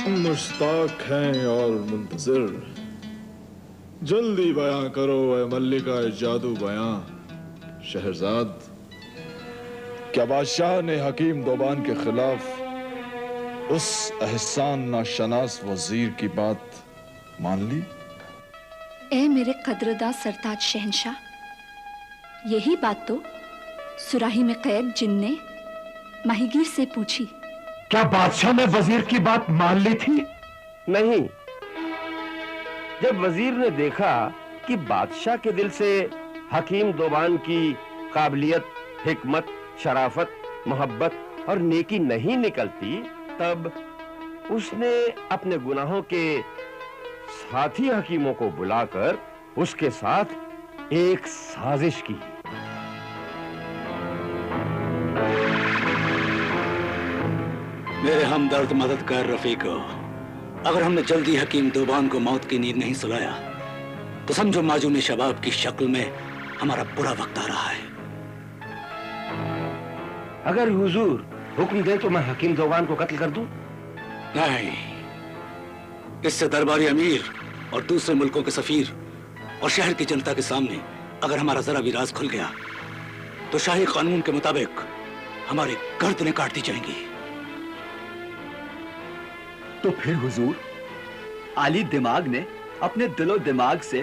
मुश्ताक हैं और मुंतजिर। जल्दी बयां करो ए मल्लिका जादू बयां। शहरजाद, क्या बादशाह ने हकीम दोबान के खिलाफ उस एहसान नाशनास वजीर की बात मान ली? ए मेरे कदरदा सरताज शहंशाह, यही बात तो सुराही में कैद जिन ने माहीगीर से पूछी। क्या बादशाह ने वजीर की बात मान ली थी? नहीं। जब वजीर ने देखा कि बादशाह के दिल से हकीम दोबान की काबिलियत, हिकमत, शराफत, मोहब्बत और नेकी नहीं निकलती, तब उसने अपने गुनाहों के साथी हकीमों को बुलाकर उसके साथ एक साजिश की। मेरे हमदर्द मददगार रफीको, अगर हमने जल्दी हकीम दोबान को मौत की नींद नहीं सुलाया तो समझो माजून शबाब की शक्ल में हमारा बुरा वक्त आ रहा है। अगर हुजूर हुक्म दे तो मैं हकीम दोबान को कत्ल कर दूं? नहीं, इससे दरबारी अमीर और दूसरे मुल्कों के सफीर और शहर की जनता के सामने अगर हमारा जरा भी राज खुल गया तो शाही कानून के मुताबिक हमारी गर्दनें काट दी जाएंगी। तो फिर हुजूर, आली दिमाग ने अपने दिलो दिमाग से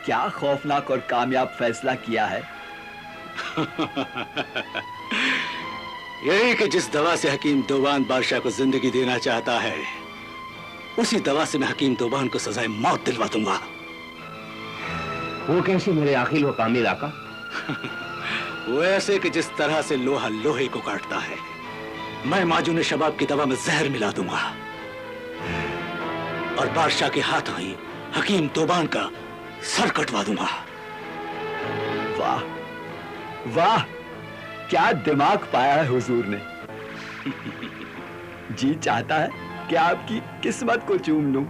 क्या खौफनाक और कामयाब फैसला किया है? यही कि जिस दवा से हकीम दोबान बादशाह को जिंदगी देना चाहता है, उसी दवा से मैं हकीम दोबान को सजाए मौत दिलवा दूंगा। वो कैसे मेरे आखिल व कामिल आका? वो ऐसे कि जिस तरह से लोहा लोहे को काटता है, मैं माजून शबाब की दवा में जहर मिला दूंगा और बादशाह के हाथ ही हकीम दोबान का सर कटवा दूंगा। वाह वाह, क्या दिमाग पाया है हुजूर ने। जी चाहता है कि आपकी किस्मत को चूम लूं।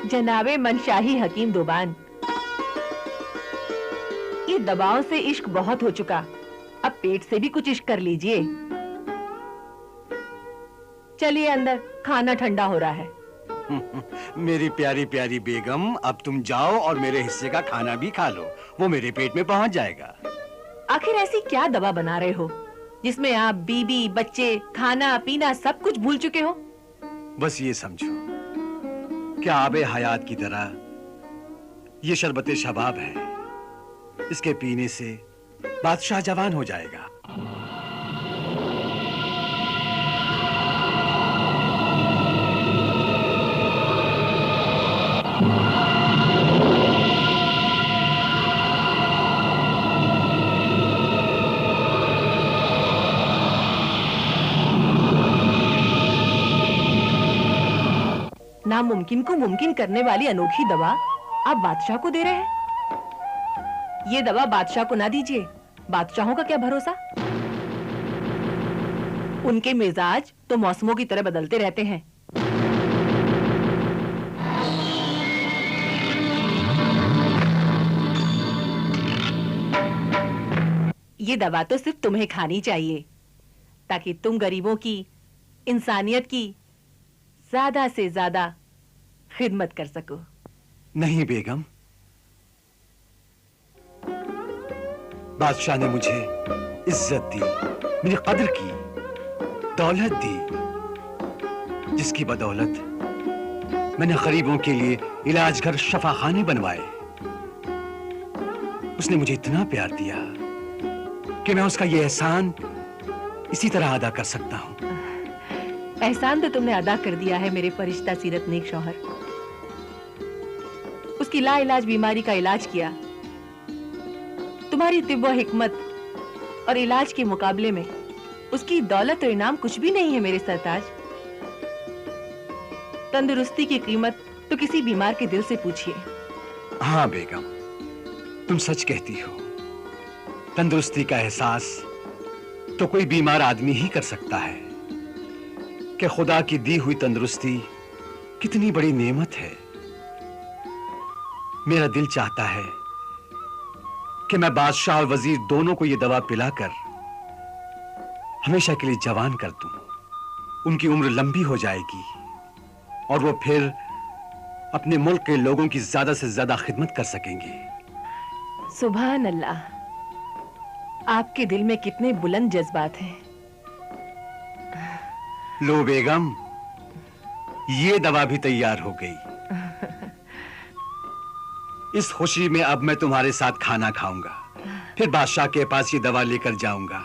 जनाबे मनशाही हकीम दोबान, ये दवाओं से इश्क बहुत हो चुका, अब पेट से भी कुछ इश्क कर लीजिए। चलिए अंदर, खाना ठंडा हो रहा है। मेरी प्यारी प्यारी बेगम, अब तुम जाओ और मेरे हिस्से का खाना भी खा लो, वो मेरे पेट में पहुंच जाएगा। आखिर ऐसी क्या दवा बना रहे हो जिसमें आप बीबी, बच्चे, खाना पीना सब कुछ भूल चुके हो? बस ये समझो कि आबे हयात की तरह ये शरबत शबाब है, इसके पीने से बादशाह जवान हो जाएगा। नामुमकिन को मुमकिन करने वाली अनोखी दवा आप बादशाह को दे रहे हैं? ये दवा बादशाह को ना दीजिए, बादशाहों का क्या भरोसा। उनके मिजाज तो मौसमों की तरह बदलते रहते हैं। ये दवा तो सिर्फ तुम्हें खानी चाहिए ताकि तुम गरीबों की, इंसानियत की ज्यादा से ज्यादा खिदमत कर सको। नहीं बेगम, बादशाह ने मुझे इज्जत दी, मेरी कदर की, दौलत दी, जिसकी बदौलत मैंने गरीबों के लिए इलाज घर, शफाखाने बनवाए। उसने मुझे इतना प्यार दिया कि मैं उसका ये एहसान इसी तरह अदा कर सकता हूं। एहसान तो तुमने अदा कर दिया है मेरे फरिश्ता सीरत नेक शौहर। उसकी लाइलाज बीमारी का इलाज किया। तुम्हारी तिब्ब व हिकमत और इलाज के मुकाबले में उसकी दौलत और इनाम कुछ भी नहीं है मेरे सरताज। तंदुरुस्ती की कीमत तो किसी बीमार के दिल से पूछिए। हाँ बेगम, तुम सच कहती हो। तंदुरुस्ती का एहसास तो कोई बीमार आदमी ही कर सकता है कि खुदा की दी हुई तंदुरुस्ती कितनी बड़ी नेमत है। मेरा दिल चाहता है कि मैं बादशाह और वजीर दोनों को यह दवा पिलाकर हमेशा के लिए जवान कर दूं। उनकी उम्र लंबी हो जाएगी और वो फिर अपने मुल्क के लोगों की ज्यादा से ज्यादा खिदमत कर सकेंगे। सुभान अल्लाह, आपके दिल में कितने बुलंद जज्बात हैं। लो बेगम, ये दवा भी तैयार हो गई। इस खुशी में अब मैं तुम्हारे साथ खाना खाऊंगा, फिर बादशाह के पास ये दवा लेकर जाऊंगा।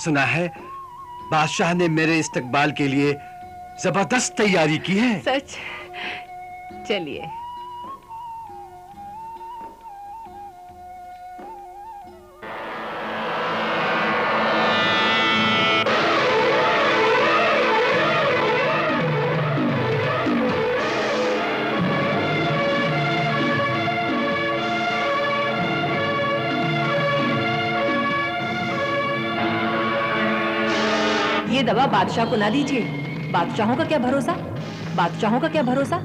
सुना है बादशाह ने मेरे इस्तकबाल के लिए जबरदस्त तैयारी की है। सच? चलिए। ये दवा बादशाह को ना दीजिए। बादशाहों का क्या भरोसा, बादशाहों का क्या भरोसा।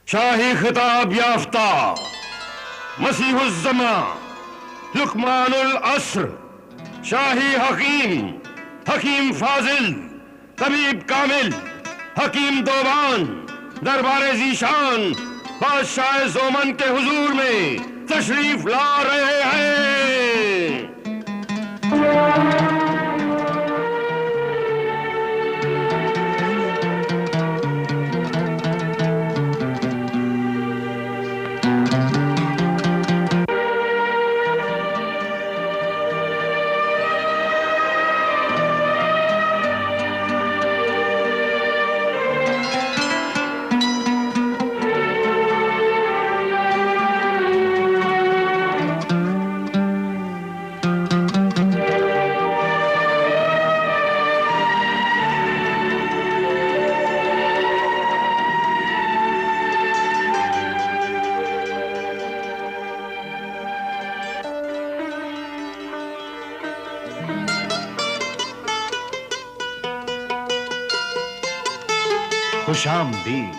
शाही खिताब याफ्ता मसीहुज़्ज़मा लुकमानुल अस्र शाही हकीम, हकीम फाजिल, तबीब कामिल, हकीम दोबान दरबार ज़ीशान बादशाह ज़ोमन के हुजूर में तशरीफ ला रहे हैं। खुशामदीद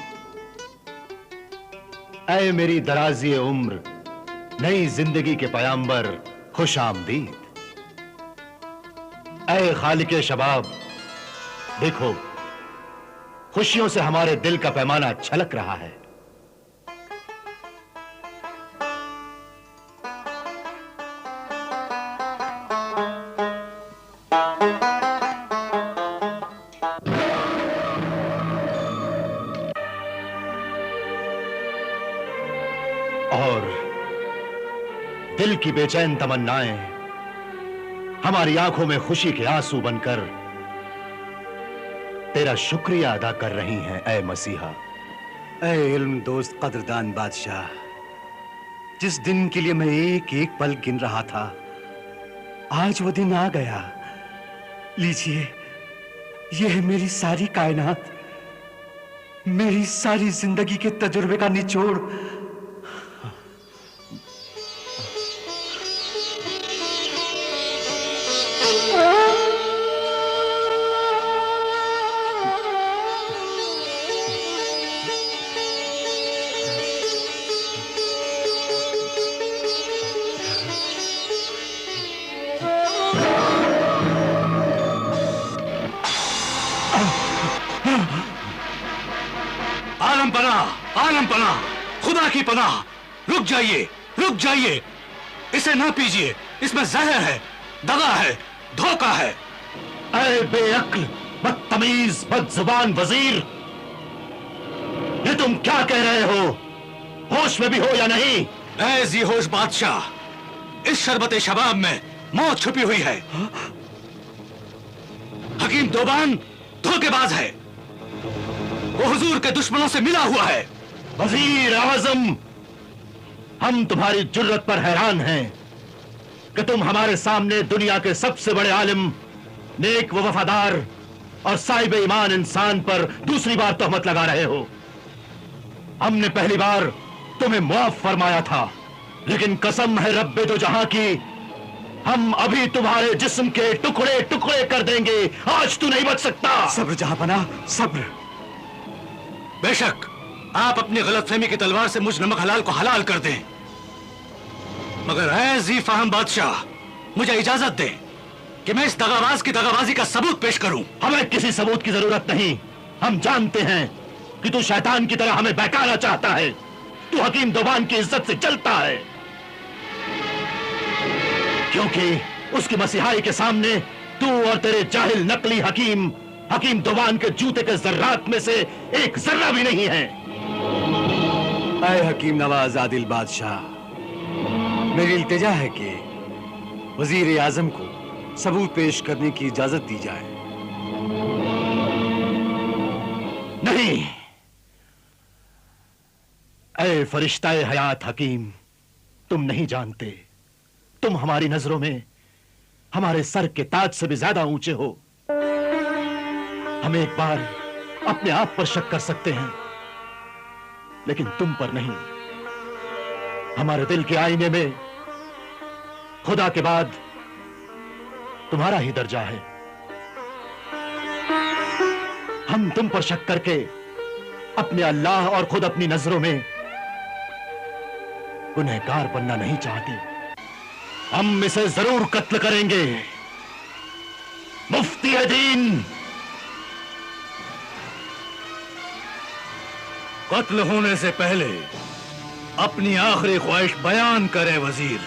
ऐ मेरी दराजी उम्र, नई जिंदगी के पयाम्बर, खुशामदीद। ऐ खालिके शबाब, देखो खुशियों से हमारे दिल का पैमाना छलक रहा है। और दिल की बेचैन तमन्नाएं हमारी आंखों में खुशी के आंसू बनकर तेरा शुक्रिया अदा कर रही हैं ऐ मसीहा। ऐ इल्म दोस्त कदरदान बादशाह, जिस दिन के लिए मैं एक एक पल गिन रहा था, आज वो दिन आ गया। लीजिए, यह है मेरी सारी कायनात, मेरी सारी जिंदगी के तजुर्बे का निचोड़। आलम पनाह, खुदा की पनाह, रुक जाइए, रुक जाइए, इसे ना पीजिए, इसमें जहर है, दगा है, धोखा है। ऐ बेअक्ल, बदतमीज, बदजुबान वजीर, ये तुम क्या कह रहे हो? होश में भी हो या नहीं? ऐ जी होश बादशाह, इस शरबत शबाब में मौत छुपी हुई है। हकीम दोबान धोखेबाज है, वो हुजूर के दुश्मनों से मिला हुआ है। वजीर आजम, हम तुम्हारी जुर्रत पर हैरान हैं कि तुम हमारे सामने दुनिया के सबसे बड़े आलिम, नेक व वफादार और साहिब ईमान इंसान पर दूसरी बार तोहमत लगा रहे हो। हमने पहली बार तुम्हें मुआफ फरमाया था, लेकिन कसम है रब्बे दो जहां की, हम अभी तुम्हारे जिस्म के टुकड़े टुकड़े कर देंगे। आज तू नहीं बच सकता। सब्र जहांपना, सब्र। बेशक आप अपनी गलतफहमी की तलवार से मुझ नमक हलाल को हलाल कर दें, मगर ऐ जी फाहम बादशाह, मुझे इजाजत दें कि मैं इस दगाबाज की दगाबाजी का सबूत पेश करूं। हमें किसी सबूत की जरूरत नहीं। हम जानते हैं कि तू शैतान की तरह हमें बहकाना चाहता है। तू हकीम दोबान की इज्जत से चलता है, क्योंकि उसकी मसीहाई के सामने तू और तेरे जाहिल नकली हकीम दोबान के जूते के जर्रात में से एक जर्रा भी नहीं है। ऐ हकीम नवाज आदिल बादशाह, मेरी इल्तिजा है कि वजीर आजम को सबूत पेश करने की इजाजत दी जाए। नहीं। ऐ फरिश्ता-ए हयात हकीम, तुम नहीं जानते, तुम हमारी नजरों में हमारे सर के ताज से भी ज्यादा ऊंचे हो। हम एक बार अपने आप पर शक कर सकते हैं, लेकिन तुम पर नहीं। हमारे दिल के आईने में खुदा के बाद तुम्हारा ही दर्जा है। हम तुम पर शक करके अपने अल्लाह और खुद अपनी नजरों में गुनहगार बनना नहीं चाहते। हम इसे जरूर कत्ल करेंगे। मुफ्ती दीन, कत्ल होने से पहले अपनी आखिरी ख्वाहिश बयान करें वजीर।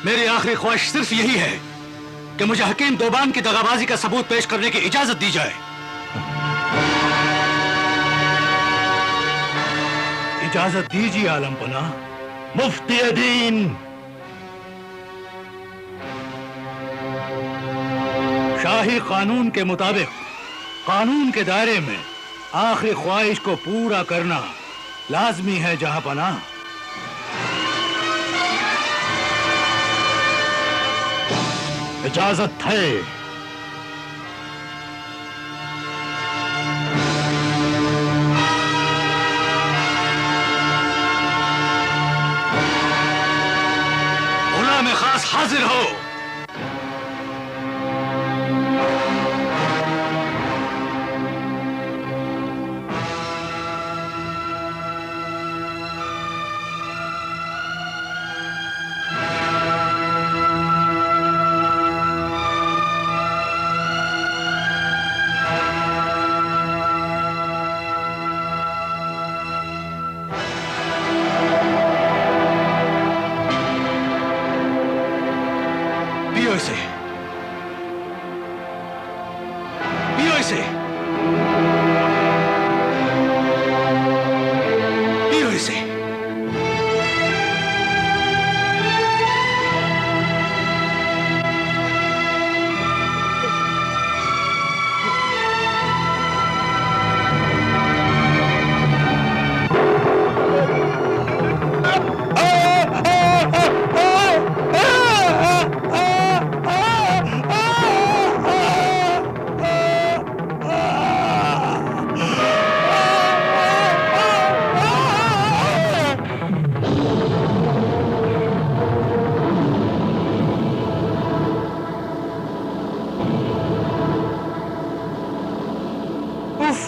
मेरी आखिरी ख्वाहिश सिर्फ यही है कि मुझे हकीम दोबान की दगाबाजी का सबूत पेश करने की इजाजत दी जाए। इजाजत दीजिए आलमपना। मुफ्ती दीन, शाही कानून के मुताबिक कानून के दायरे में आखिरी ख्वाहिश को पूरा करना लाजमी है जहांपना। इजाजत है। गुलाम खास हाजिर हो।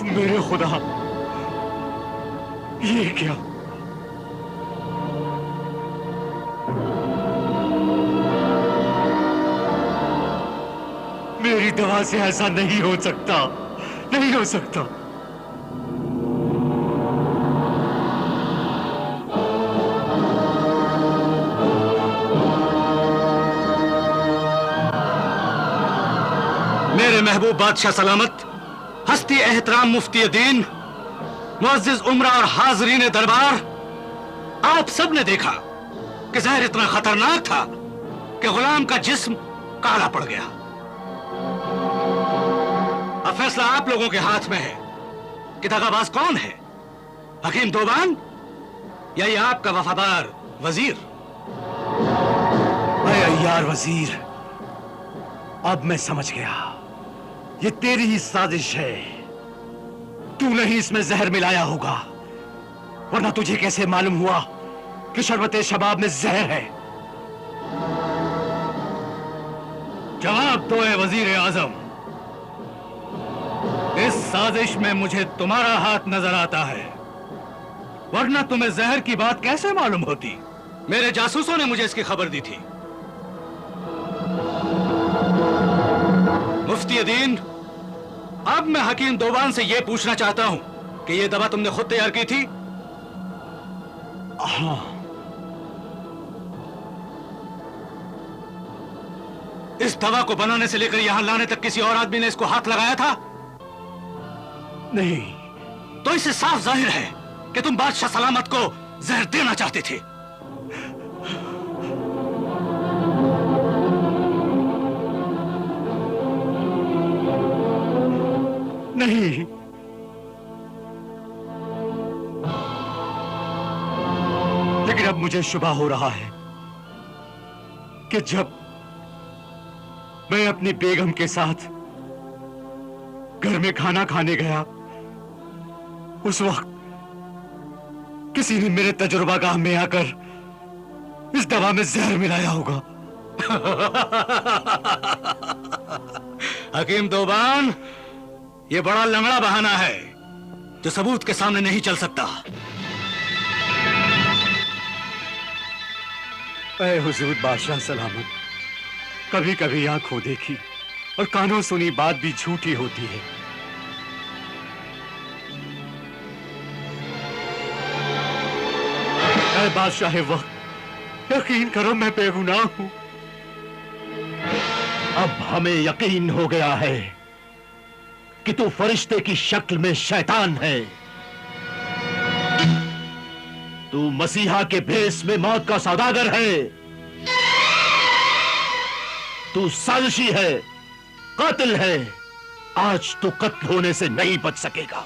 मेरे खुदा, ये क्या? मेरी दवा से ऐसा नहीं हो सकता, नहीं हो सकता। मेरे महबूब बादशाह सलामत, हस्ती एहतराम मुफ्ती दीन, मुअज्जिज उमरा और हाजरीन दरबार, आप सब ने देखा कि जहर इतना खतरनाक था कि गुलाम का जिस्म काला पड़ गया। अब फैसला आप लोगों के हाथ में है कि दगाबाज कौन है, हकीम दोबान या ये आपका वफादार वजीर? अरे अय्यार वजीर, अब मैं समझ गया, ये तेरी ही साजिश है। तूने ही इसमें जहर मिलाया होगा, वरना तुझे कैसे मालूम हुआ कि शरबते शबाब में जहर है? जवाब दो ए वजीर आजम। इस साजिश में मुझे तुम्हारा हाथ नजर आता है, वरना तुम्हें जहर की बात कैसे मालूम होती? मेरे जासूसों ने मुझे इसकी खबर दी थी। मुफ्ती दीन, अब मैं हकीम दोबान से यह पूछना चाहता हूं कि यह दवा तुमने खुद तैयार की थी? हाँ। इस दवा को बनाने से लेकर यहां लाने तक किसी और आदमी ने इसको हाथ लगाया था? नहीं। तो इससे साफ जाहिर है कि तुम बादशाह सलामत को जहर देना चाहते थे। नहीं, लेकिन अब मुझे शुबा हो रहा है कि जब मैं अपनी बेगम के साथ घर में खाना खाने गया, उस वक्त किसी ने मेरे तजुर्बागाह में आकर इस दवा में जहर मिलाया होगा। हकीम दोबान, ये बड़ा लंगड़ा बहाना है जो सबूत के सामने नहीं चल सकता। ऐ हुजूर बादशाह सलामत, कभी कभी आंखों देखी और कानों सुनी बात भी झूठी होती है। ऐ बादशाह वक्त, यकीन करो मैं बेगुनाह हूं। अब हमें यकीन हो गया है कि तू फरिश्ते की शक्ल में शैतान है। तू मसीहा के भेष में मौत का सौदागर है। तू साजिशी है, कातिल है। आज तू कत्ल होने से नहीं बच सकेगा।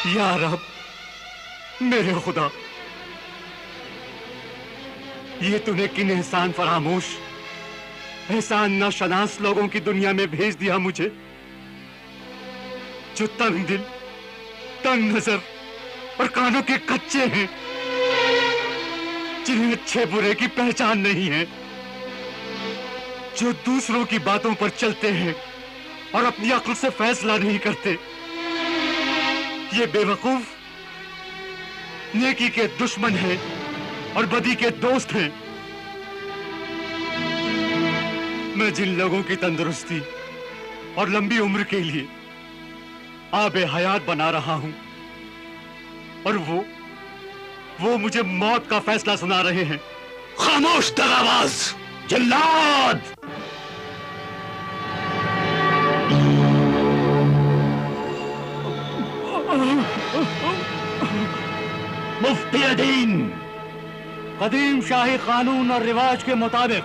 या रब, मेरे खुदा, ये तूने किन एहसान फरामोश, एहसान नाशनास लोगों की दुनिया में भेज दिया मुझे, जो तंग दिल, तंग नजर और कानों के कच्चे हैं, जिन्हें अच्छे बुरे की पहचान नहीं है, जो दूसरों की बातों पर चलते हैं और अपनी अक्ल से फैसला नहीं करते। ये बेवकूफ नेकी के दुश्मन हैं और बदी के दोस्त हैं। मैं जिन लोगों की तंदुरुस्ती और लंबी उम्र के लिए आबे हयात बना रहा हूं, और वो मुझे मौत का फैसला सुना रहे हैं। खामोश दगाबाज, जल्लाद! मुफ्ती दीन, कदीम शाही कानून और रिवाज के मुताबिक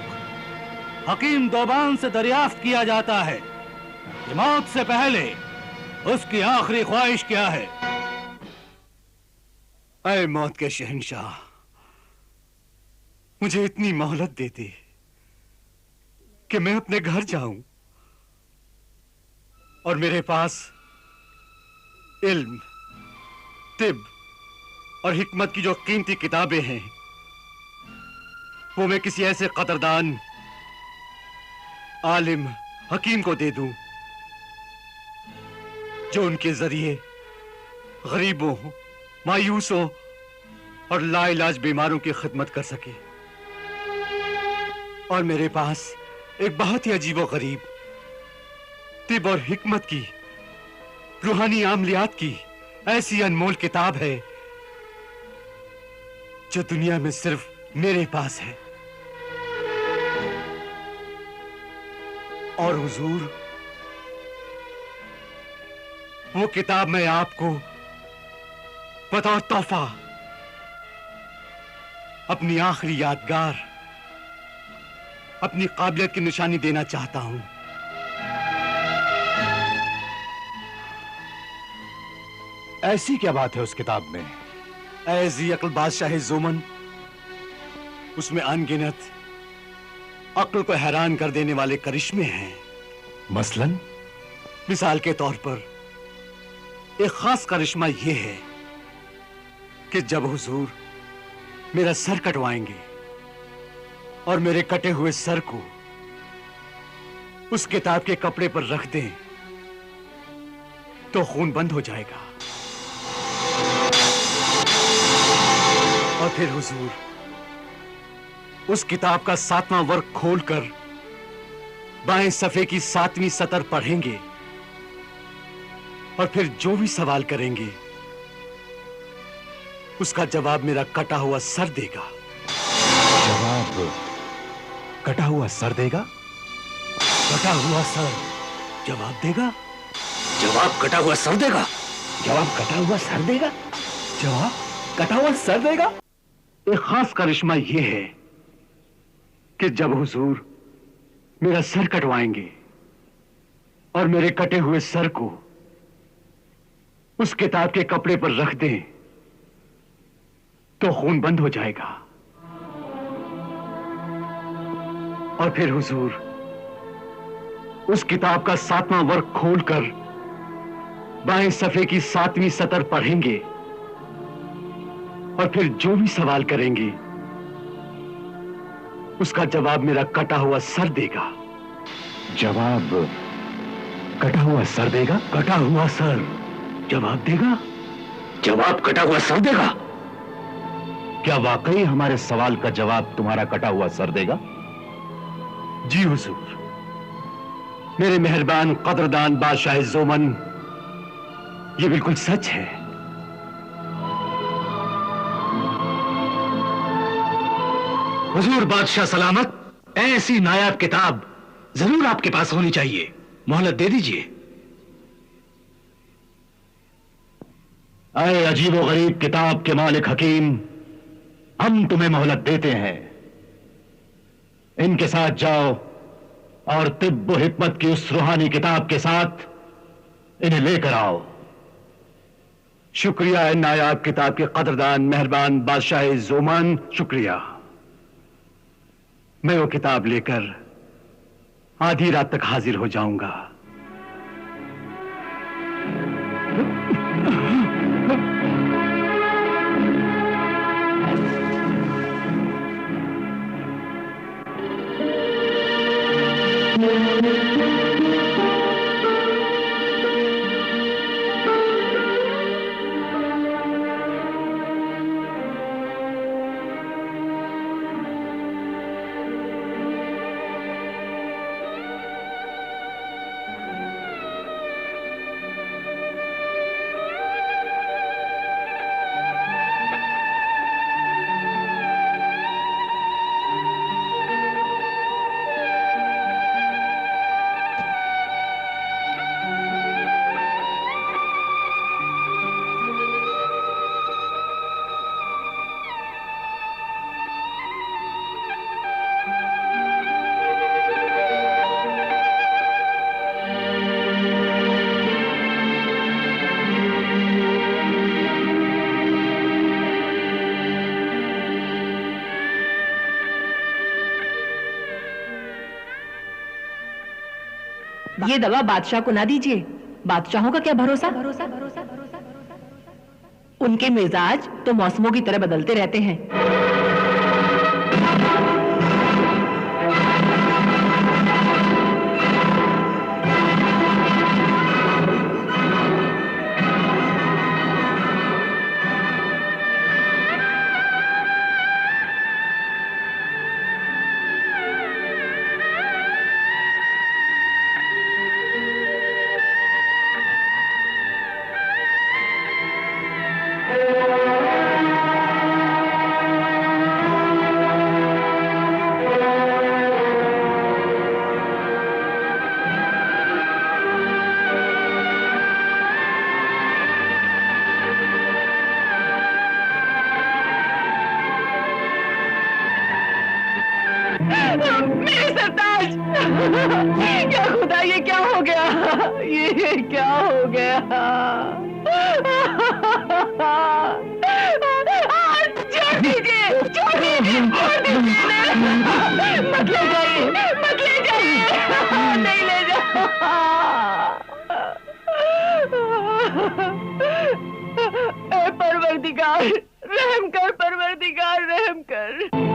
हकीम दोबान से दरियाफ्त किया जाता है कि मौत से पहले उसकी आखिरी ख्वाहिश क्या है। ऐ मौत के शहंशाह, मुझे इतनी मोहलत दे दे कि मैं अपने घर जाऊं और मेरे पास इल्म, तिब और हिकमत की जो कीमती किताबें हैं, वो मैं किसी ऐसे कदरदान आलिम हकीम को दे दूं जो उनके जरिए गरीबों, मायूसों और लाइलाज बीमारों की खिदमत कर सके। और मेरे पास एक बहुत ही अजीबो गरीब तिब और हिकमत की, रूहानी आमलियात की ऐसी अनमोल किताब है जो दुनिया में सिर्फ मेरे पास है। और हुजूर, वो किताब मैं आपको बतौर तोहफा अपनी आखिरी यादगार, अपनी काबिलियत की निशानी देना चाहता हूं। ऐसी क्या बात है उस किताब में? ऐसी अक्ल बादशाह ज़ोमन, उसमें अनगिनत अक्ल को हैरान कर देने वाले करिश्मे हैं। मसलन? मिसाल के तौर पर एक खास करिश्मा यह है कि जब हुजूर मेरा सर कटवाएंगे और मेरे कटे हुए सर को उस किताब के कपड़े पर रख दें तो खून बंद हो जाएगा और फिर हुजूर उस किताब का 7वां वर्ग खोलकर बाएं सफ़े की 7वीं सतर पढ़ेंगे और फिर जो भी सवाल करेंगे उसका जवाब मेरा कटा हुआ सर देगा। जवाब कटा हुआ सर देगा? कटा हुआ सर जवाब देगा? जवाब कटा हुआ सर देगा? जवाब कटा हुआ सर देगा? जवाब कटा हुआ सर देगा? एक खास करिश्मा यह है कि जब हुजूर मेरा सर कटवाएंगे और मेरे कटे हुए सर को उस किताब के कपड़े पर रख दें तो खून बंद हो जाएगा और फिर हुजूर उस किताब का 7वां वर्ग खोलकर बाएं सफ़े की 7वीं सतर पढ़ेंगे और फिर जो भी सवाल करेंगे उसका जवाब मेरा कटा हुआ सर देगा। जवाब कटा हुआ सर देगा? कटा हुआ सर जवाब देगा? जवाब कटा हुआ सर देगा? क्या वाकई हमारे सवाल का जवाब तुम्हारा कटा हुआ सर देगा? जी हुजूर, मेरे मेहरबान कदरदान बादशाह ज़ोमन, ये बिल्कुल सच है। हुजूर बादशाह सलामत, ऐसी नायाब किताब जरूर आपके पास होनी चाहिए। मोहलत दे दीजिए। अरे अजीबो गरीब किताब के मालिक हकीम, हम तुम्हें मोहलत देते हैं। इनके साथ जाओ और तिब्ब हिकमत की उस रूहानी किताब के साथ इन्हें लेकर आओ। शुक्रिया है नायाब किताब के कदरदान मेहरबान बादशाह ज़ोमन, शुक्रिया। मैं वो किताब लेकर आधी रात तक हाजिर हो जाऊंगा। ये दवा बादशाह को ना दीजिए। बादशाहों का क्या भरोसा? उनके मिजाज तो मौसमों की तरह बदलते रहते हैं। राज, क्या खुदा, ये क्या हो गया, ये क्या हो गया? छोड़ दीजिए, छोड़ दीजिए, मत ले जाइए, मत ले जाइए, नहीं ले जाओ। ऐ परवरदिगार रहम कर, परवरदिगार रहम कर।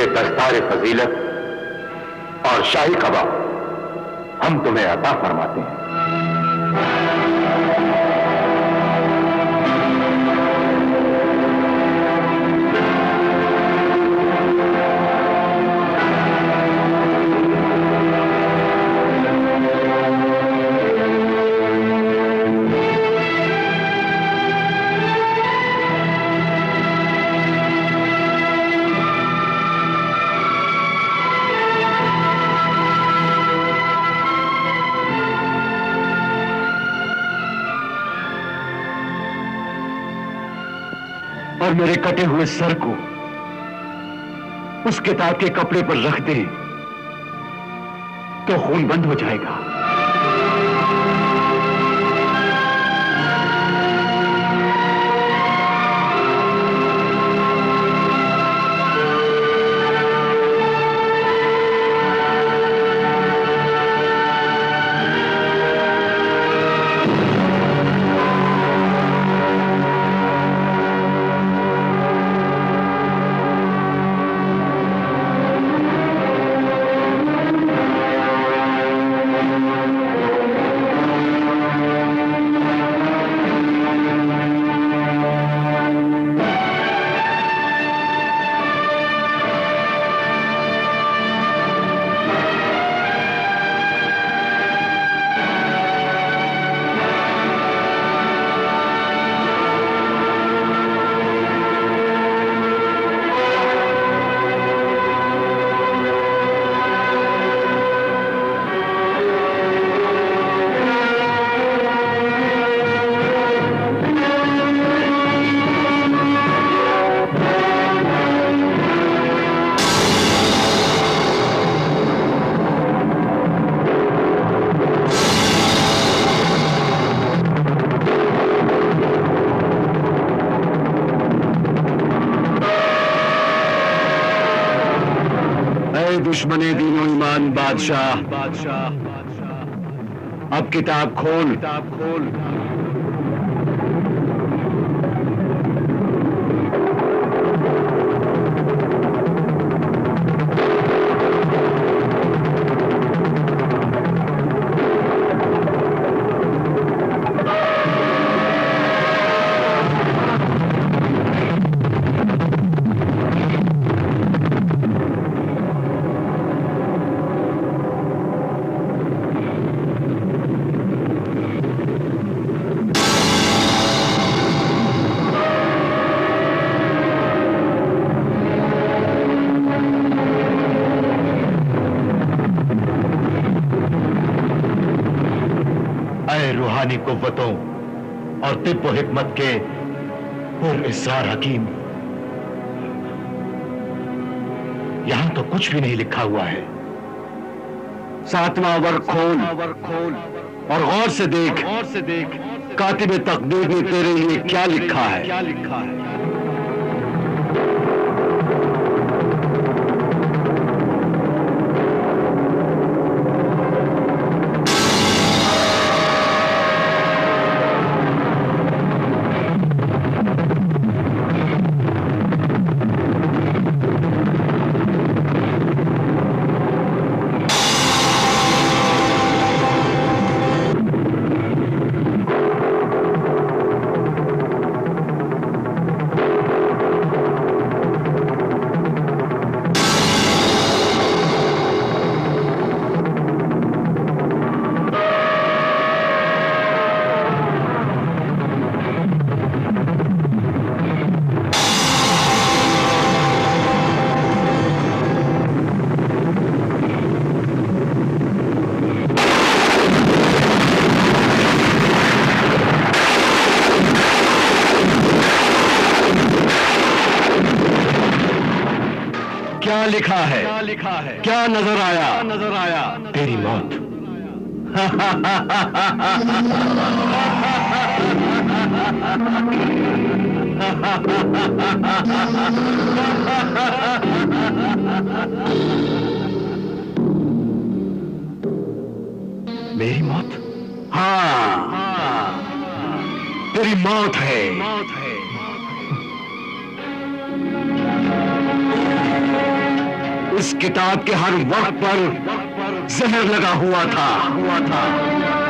दस्तार फजीलत और शाही कबाब हम तुम्हें अता फरमाते हैं। और मेरे कटे हुए सर को उस किताब के कपड़े पर रख दे तो खून बंद हो जाएगा। दुश्मने दीनो ईमान बादशाह, अब किताब खोल। रूहानी कुव्वतों और तिब्ब हिकमत के पुरइस्रार हकीम, यहां तो कुछ भी नहीं लिखा हुआ है। 7वां वर्ग खोल। और गौर से देख कातिब तकदीर ने तेरे लिए क्या लिखा है। क्या लिखा है? क्या नजर आया? तेरी मौत। मेरी मौत? हाँ, तेरी मौत है। इस किताब के हर वक्त पर जहर लगा हुआ था।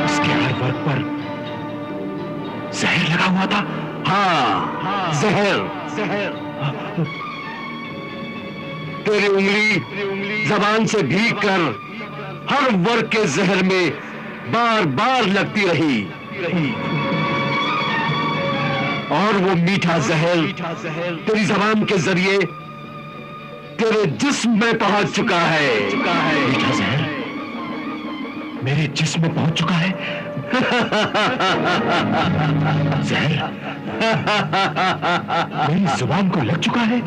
उसके हर वक्त पर जहर लगा हुआ था। हाँ, जहर। तेरी उंगली जबान से भीग कर हर वर्ग के जहर में बार बार लगती रही, और वो मीठा जहर तेरी जबान के जरिए तेरे जिस्म में पहुंच चुका है। मीठा जहर मेरे जिस्म में पहुंच चुका है। जहर मेरी जुबान को लग चुका है।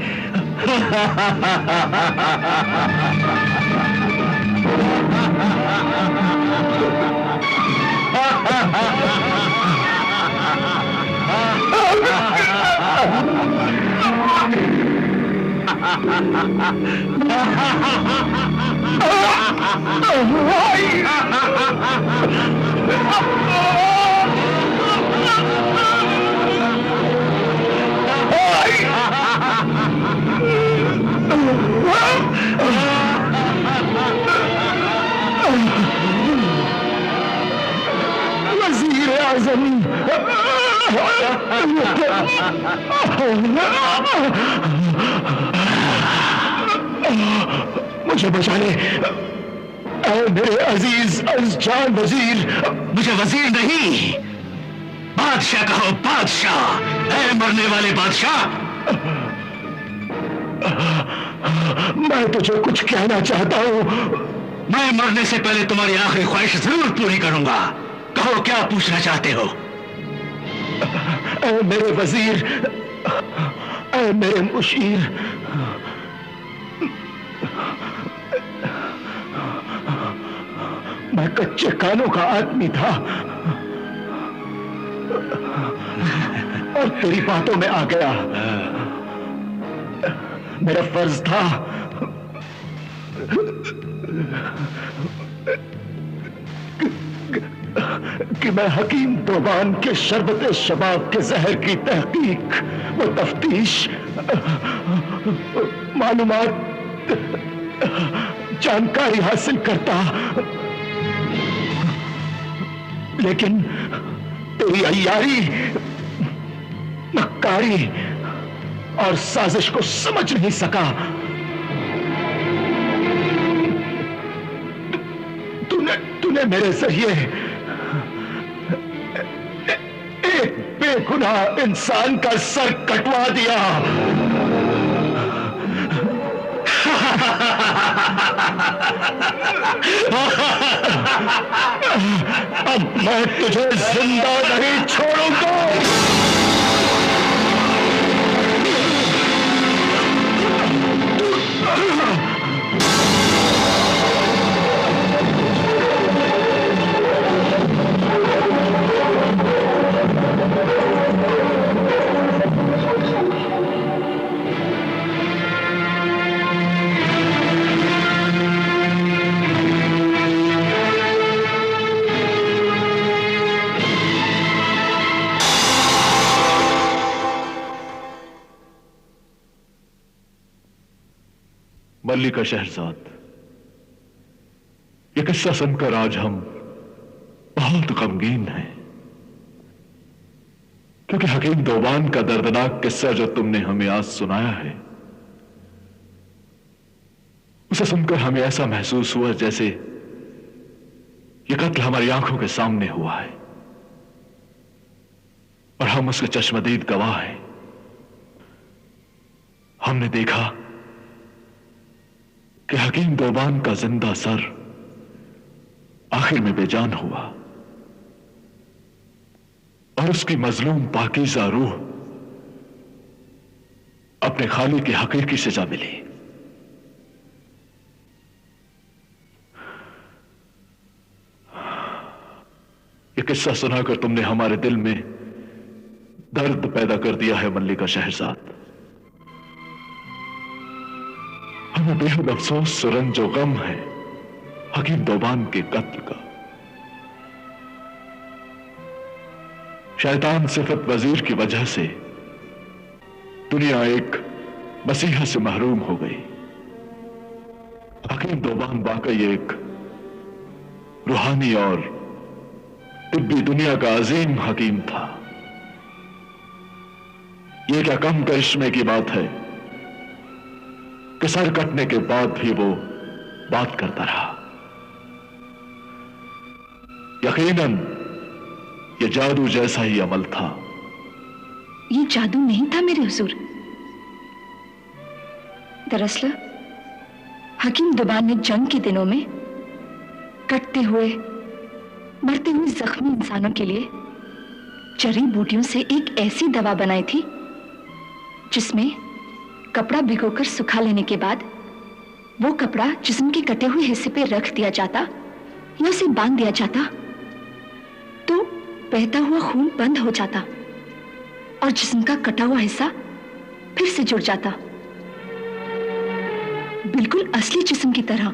वज़ीर आज़म, मुझे बचा ले। मेरे अजीज अज़जान वजीर। मुझे वजीर नहीं, बादशाह कहो, बादशाह। ऐ मरने वाले बादशाह, मैं तुझे कुछ कहना चाहता हूं। मैं मरने से पहले तुम्हारी आखिरी ख्वाहिश जरूर पूरी करूंगा। कहो, क्या पूछना चाहते हो? ऐ मेरे वजीर, ऐ मेरे मुशीर, मैं कच्चे कानों का आदमी था और तेरी बातों में आ गया। मेरा फर्ज था कि मैं हकीम दोबान के शरबत शबाब के जहर की तहकीक, वो तफ्तीश, मालूमात, जानकारी हासिल करता, लेकिन तेरी अय्यारी, मक्कारी और साजिश को समझ नहीं सका। तूने मेरे जरिए एक बेगुनाह इंसान का सर कटवा दिया। अब मैं तुझे जिंदा नहीं छोड़ूंगा। मल्लिका शहरजाद, ये किस्सा सुनकर आज हम बहुत गमगीन हैं, क्योंकि हकीम दोबान का दर्दनाक किस्सा जो तुमने हमें आज सुनाया है, उसे सुनकर हमें ऐसा महसूस हुआ जैसे ये कत्ल हमारी आंखों के सामने हुआ है और हम उसके चश्मदीद गवाह हैं। हमने देखा कि हकीम दोबान का जिंदा सर आखिर में बेजान हुआ और उसकी मजलूम पाकीज़ा रूह अपने खालिक की हकीकी सजा मिली। ये किस्सा सुनाकर तुमने हमारे दिल में दर्द पैदा कर दिया है मल्लिका शहरजाद। हमें बेहद अफसोस, रंज और गम है हकीम दोबान के कत्ल का। शैतान सिफत वजीर की वजह से दुनिया एक मसीहा से महरूम हो गई। हकीम दोबान वाकई एक रूहानी और तिब्बी दुनिया का अजीम हकीम था। यह क्या कम करिश्मे की बात है कि सर कटने के बाद भी वो बात करता रहा। यकीनन ये जादू जैसा ही अमल था। ये जादू नहीं था मेरे हुजूर। दरअसल हकीम दोबान ने जंग के दिनों में कटते हुए मरते हुए जख्मी इंसानों के लिए जड़ी बूटियों से एक ऐसी दवा बनाई थी जिसमें कपड़ा भिगोकर सुखा लेने के बाद वो कपड़ा जिस्म के कटे हुए हिस्से पे रख दिया जाता या उसे बांध दिया जाता तो बहता हुआ खून बंद हो जाता और जिस्म का कटा हुआ हिस्सा फिर से जुड़ जाता, बिल्कुल असली जिस्म की तरह।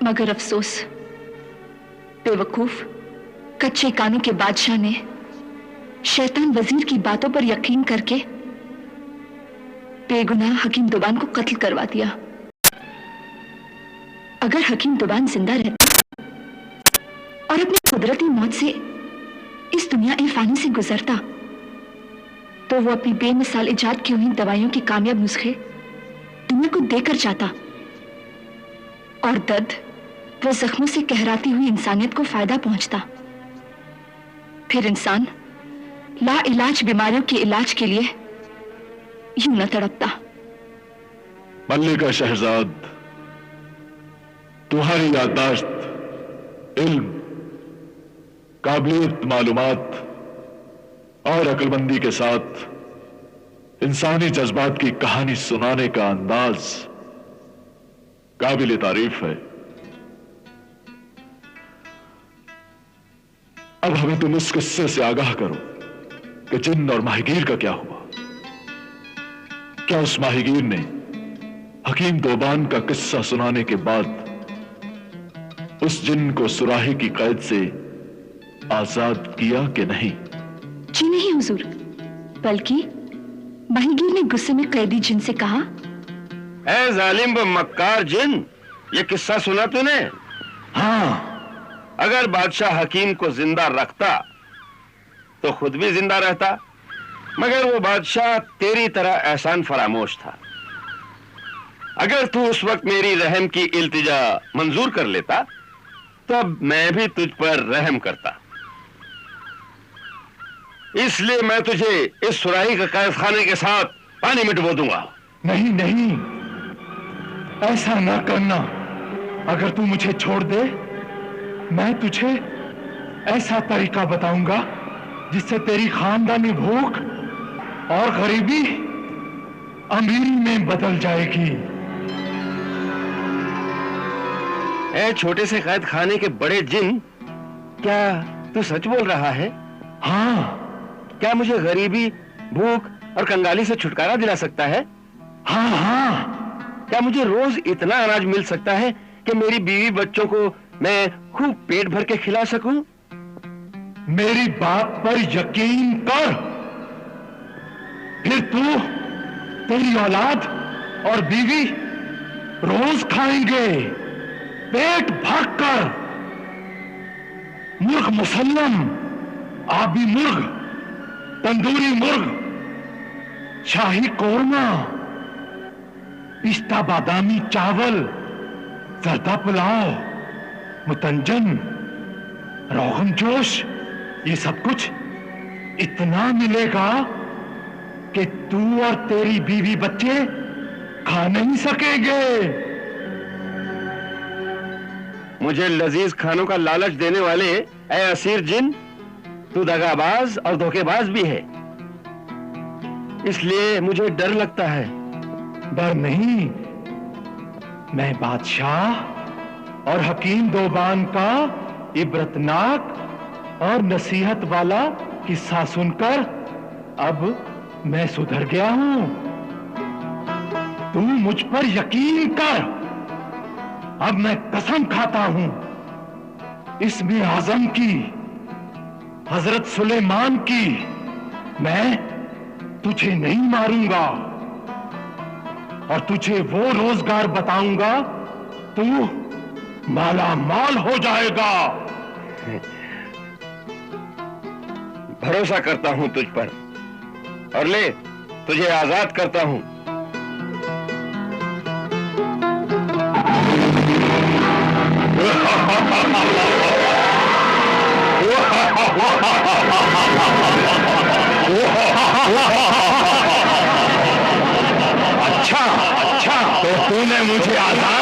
मगर अफसोस, बेवकूफ कच्चे कानों के बादशाह ने शैतान वजीर की बातों पर यकीन करके बेगुनाह हकीम दोबान को कत्ल करवा दिया। अगर हकीम दोबान जिंदा रहता और अपनी कुदरती मौत से इस दुनिया ए फानी से गुजरता तो वो अपनी बेमिसाल इजाद की हुई दवाइयों के कामयाब नुस्खे दुनिया को देकर जाता और दर्द वो जख्मों से कहराती हुई इंसानियत को फायदा पहुंचता। फिर इंसान ला इलाज बीमारियों के इलाज के लिए यूं न तड़पता। मल्लिका शहजाद, तुम्हारी याददाश्त, इल्म, काबिलियत, मालूमात और अक्लमंदी के साथ इंसानी जज्बात की कहानी सुनाने का अंदाज काबिल तारीफ है। अब हमें तुम इस किस्से से आगाह करो कि जिन्न और माहीगीर का क्या हुआ। क्या उस माहीगीर ने हकीम दोबान का किस्सा सुनाने के बाद उस जिन्न को सुराही की कैद से आजाद किया कि नहीं? जी नहीं हुजूर, बल्कि माहीगीर ने गुस्से में कैदी जिन से कहा, ऐ जालिम व मक्कार जिन, ये किस्सा सुना तूने? हाँ। अगर बादशाह हकीम को जिंदा रखता तो खुद भी जिंदा रहता, मगर वो बादशाह तेरी तरह एहसान फरामोश था। अगर तू उस वक्त मेरी रहम की इल्तिजा मंजूर कर लेता तब मैं भी तुझ पर रहम करता। इसलिए मैं तुझे इस सुराही के कैद खाने के साथ पानी में डुबो दूंगा। नहीं नहीं, ऐसा ना करना। अगर तू मुझे छोड़ दे, मैं तुझे ऐसा तरीका बताऊंगा जिससे तेरी खानदानी भूख और गरीबी अमीरी में बदल जाएगी। ऐ छोटे से कैद खाने के बड़े जिन, क्या तू सच बोल रहा है? हाँ। क्या मुझे गरीबी, भूख और कंगाली से छुटकारा दिला सकता है? हाँ हाँ। क्या मुझे रोज इतना अनाज मिल सकता है कि मेरी बीवी बच्चों को मैं खूब पेट भर के खिला सकूं? मेरी बात पर यकीन कर, फिर तू, तेरी औलाद और बीवी रोज खाएंगे पेट भरकर। मुर्ग मुसल्लम, आबी मुर्ग, तंदूरी मुर्ग, शाही कोरमा, पिस्ता बादामी चावल, जर्दा पुलाव, मुतंजन, रोगन जोश, ये सब कुछ इतना मिलेगा कि तू और तेरी बीवी बच्चे खा नहीं सकेंगे। मुझे लजीज खानों का लालच देने वाले ऐ असीर जिन, तू दगाबाज और धोखेबाज भी है, इसलिए मुझे डर लगता है। डर नहीं, मैं बादशाह और हकीम दोबान का इबरतनाक और नसीहत वाला किस्सा सुनकर अब मैं सुधर गया हूं। तू मुझ पर यकीन कर। अब मैं कसम खाता हूं इसमें आजम की, हजरत सुलेमान की, मैं तुझे नहीं मारूंगा और तुझे वो रोजगार बताऊंगा, तू माला माल हो जाएगा। भरोसा करता हूं तुझ पर, और ले तुझे आजाद करता हूं। अच्छा, तो तूने मुझे आजाद